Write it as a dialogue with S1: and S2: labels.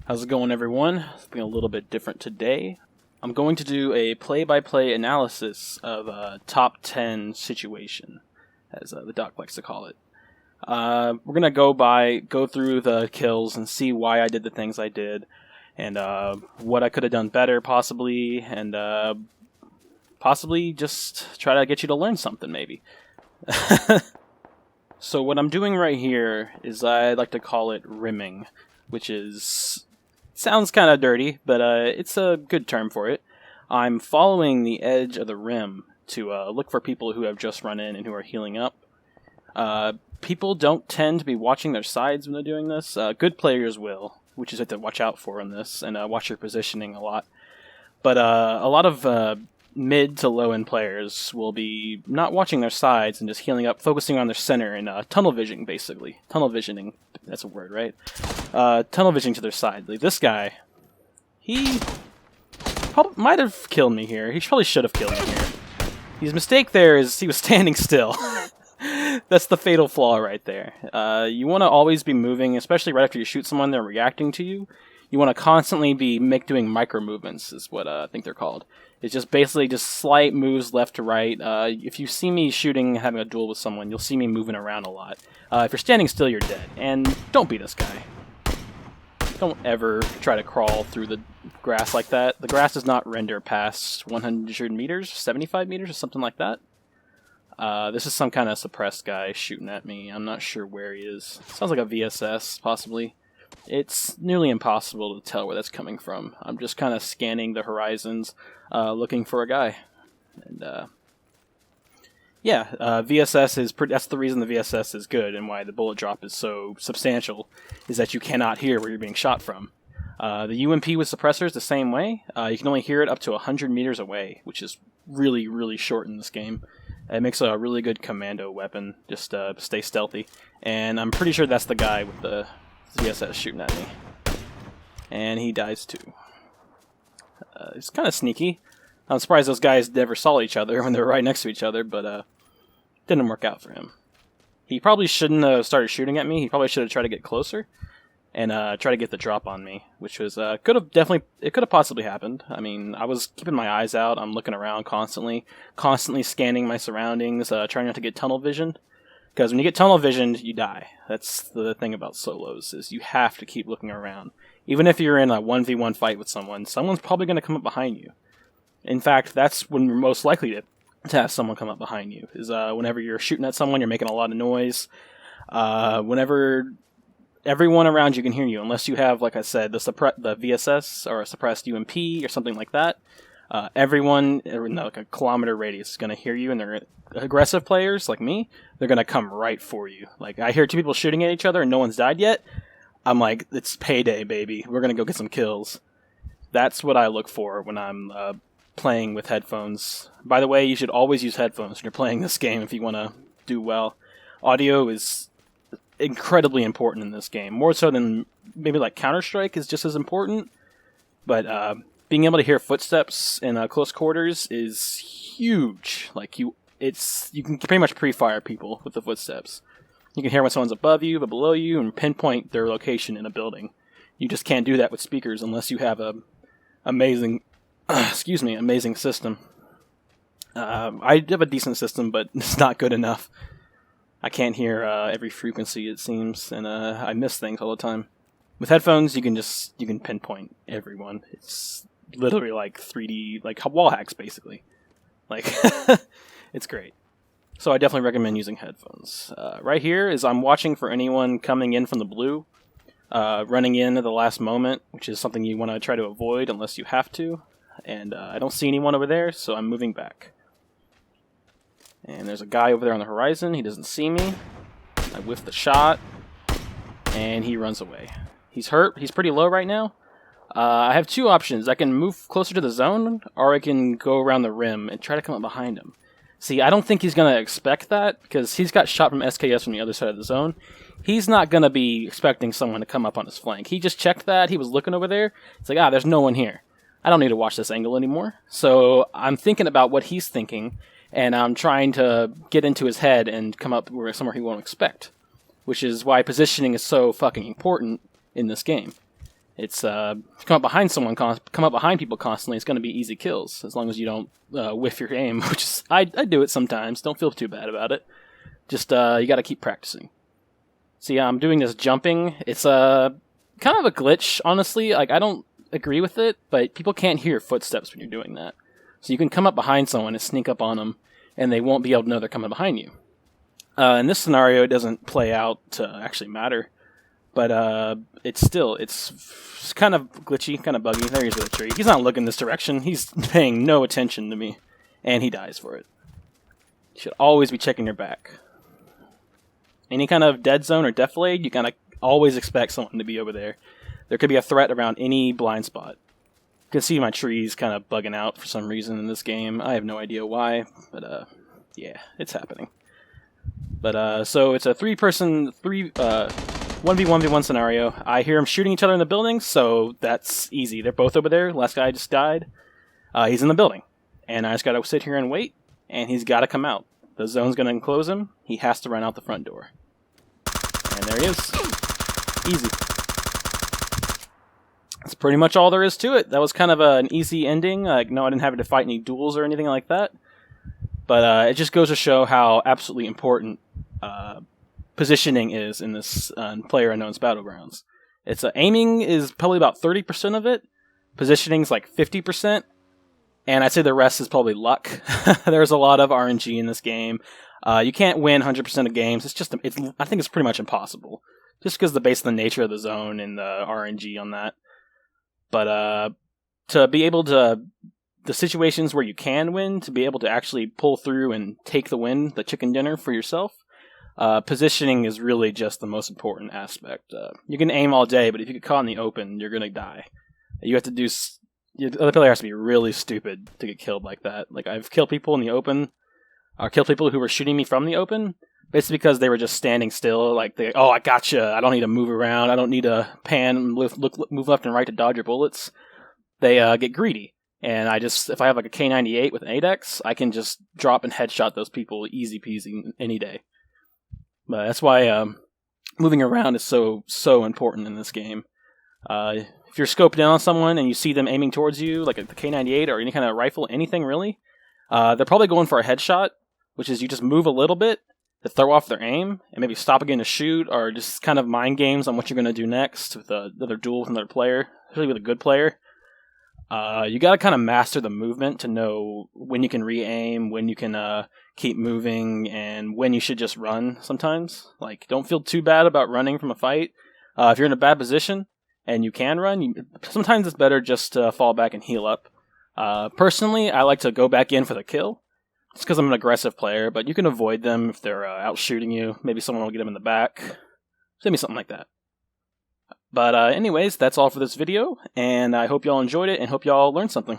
S1: How's it going, everyone? Something a little bit different today. I'm going to do a play-by-play analysis of a top 10 situation, as the doc likes to call it. We're gonna go through the kills and see why I did the things I did, and what I could have done better, possibly, and possibly just try to get you to learn something, maybe. So what I'm doing right here is I like to call it rimming, which is sounds kind of dirty, but it's a good term for it. I'm following the edge of the rim to look for people who have just run in and who are healing up. People don't tend to be watching their sides when they're doing this. Good players will, which is what to watch out for in this, and watch your positioning a lot. But a lot of mid to low end players will be not watching their sides and just healing up, focusing on their center and tunnel vision, basically. Tunnel visioning, that's a word, right? Tunnel visioning to their side. Like this guy, he probably might have killed me here. He probably should have killed me here. His mistake there is he was standing still. That's the fatal flaw right there. You want to always be moving, especially right after you shoot someone, they're reacting to you. You want to constantly be doing micro movements, is what I think they're called. It's just basically just slight moves left to right. If you see me shooting, having a duel with someone, you'll see me moving around a lot. If you're standing still, you're dead. And don't be this guy. Don't ever try to crawl through the grass like that. The grass does not render past 100 meters, 75 meters, or something like that. This is some kind of suppressed guy shooting at me. I'm not sure where he is. Sounds like a VSS, possibly. It's nearly impossible to tell where that's coming from. I'm just kind of scanning the horizons, looking for a guy. And, VSS is that's the reason the VSS is good and why the bullet drop is so substantial, is that you cannot hear where you're being shot from. The UMP with suppressors the same way. You can only hear it up to 100 meters away, which is really, really short in this game. It makes a really good commando weapon, just stay stealthy. And I'm pretty sure that's the guy with the VSS shooting at me. And he dies too. It's kind of sneaky. I'm surprised those guys never saw each other when they were right next to each other, but didn't work out for him. He probably shouldn't have started shooting at me. He probably should have tried to get closer and try to get the drop on me, which was could have possibly happened. I mean, I was keeping my eyes out. I'm looking around constantly scanning my surroundings, trying not to get tunnel visioned. Because when you get tunnel visioned, you die. That's the thing about solos, is you have to keep looking around. Even if you're in a 1v1 fight with someone's probably going to come up behind you. In fact, that's when you're most likely to have someone come up behind you, is whenever you're shooting at someone, you're making a lot of noise. Whenever everyone around you can hear you, unless you have, like I said, the VSS or a suppressed UMP or something like that. Everyone in like a kilometer radius is going to hear you, and they're aggressive players like me. They're going to come right for you. Like, I hear two people shooting at each other and no one's died yet. I'm like, it's payday, baby. We're going to go get some kills. That's what I look for when I'm playing with headphones. By the way, you should always use headphones when you're playing this game if you want to do well. Audio is incredibly important in this game. More so than maybe like Counter-Strike is just as important. But being able to hear footsteps in close quarters is huge. Like you can pretty much pre-fire people with the footsteps. You can hear when someone's above you, but below you, and pinpoint their location in a building. You just can't do that with speakers unless you have a amazing system. I have a decent system, but it's not good enough. I can't hear every frequency, it seems, and I miss things all the time. With headphones, you can pinpoint everyone. It's literally like 3D, like wall hacks, basically. Like, it's great. So I definitely recommend using headphones. Right here is I'm watching for anyone coming in from the blue, running in at the last moment, which is something you want to try to avoid unless you have to. And I don't see anyone over there, so I'm moving back. And there's a guy over there on the horizon. He doesn't see me. I whiff the shot, and he runs away. He's hurt. He's pretty low right now. I have two options. I can move closer to the zone, or I can go around the rim and try to come up behind him. See, I don't think he's going to expect that, because he's got shot from SKS from the other side of the zone. He's not going to be expecting someone to come up on his flank. He just checked that. He was looking over there. It's like, there's no one here. I don't need to watch this angle anymore. So I'm thinking about what he's thinking, and I'm trying to get into his head and come up somewhere he won't expect. Which is why positioning is so fucking important in this game. It's come up behind come up behind people constantly. It's going to be easy kills as long as you don't whiff your aim, which is I do it sometimes. Don't feel too bad about it. Just you got to keep practicing. See, I'm doing this jumping. It's kind of a glitch, honestly. Like I don't agree with it, but people can't hear footsteps when you're doing that. So you can come up behind someone and sneak up on them, and they won't be able to know they're coming behind you. In this scenario, it doesn't play out to actually matter. But it's kind of glitchy, kind of buggy. There he's at the tree. He's not looking this direction. He's paying no attention to me. And he dies for it. You should always be checking your back. Any kind of dead zone or defilade, you kind of always expect someone to be over there. There could be a threat around any blind spot. You can see my trees kind of bugging out for some reason in this game. I have no idea why, but yeah, it's happening. But so it's a 1v1v1 scenario. I hear them shooting each other in the building, so that's easy. They're both over there. Last guy just died. He's in the building. And I just gotta sit here and wait, and he's gotta come out. The zone's gonna enclose him. He has to run out the front door. And there he is. Easy. That's pretty much all there is to it. That was kind of an easy ending. No, I didn't have to fight any duels or anything like that. But it just goes to show how absolutely important positioning is in this PlayerUnknown's Battlegrounds. It's aiming is probably about 30% of it. Positioning's like 50%. And I'd say the rest is probably luck. There's a lot of RNG in this game. You can't win 100% of games. I think it's pretty much impossible. Just because of the nature of the zone and the RNG on that. But to be able to... The situations where you can win, to be able to actually pull through and take the win, the chicken dinner for yourself, positioning is really just the most important aspect. You can aim all day, but if you get caught in the open, you're going to die. You have to do... The other player has to be really stupid to get killed like that. Like, I've killed people in the open, or killed people who were shooting me from the open, basically because they were just standing still, like, oh, I gotcha, I don't need to move around, I don't need to pan and move left and right to dodge your bullets. They get greedy. And if I have like a K98 with an 8X, I can just drop and headshot those people easy peasy any day. But that's why moving around is so important in this game. If you're scoped in on someone and you see them aiming towards you, like the K98 or any kind of rifle, anything really, they're probably going for a headshot, which is you just move a little bit to throw off their aim and maybe stop again to shoot, or just kind of mind games on what you're going to do next with another duel with another player, especially with a good player. You gotta kind of master the movement to know when you can re-aim, when you can keep moving, and when you should just run sometimes. Like, don't feel too bad about running from a fight. If you're in a bad position and you can run, sometimes it's better just to fall back and heal up. Personally, I like to go back in for the kill, just because I'm an aggressive player, but you can avoid them if they're out shooting you. Maybe someone will get them in the back. Maybe something like that. But anyways, that's all for this video, and I hope y'all enjoyed it, and hope y'all learned something.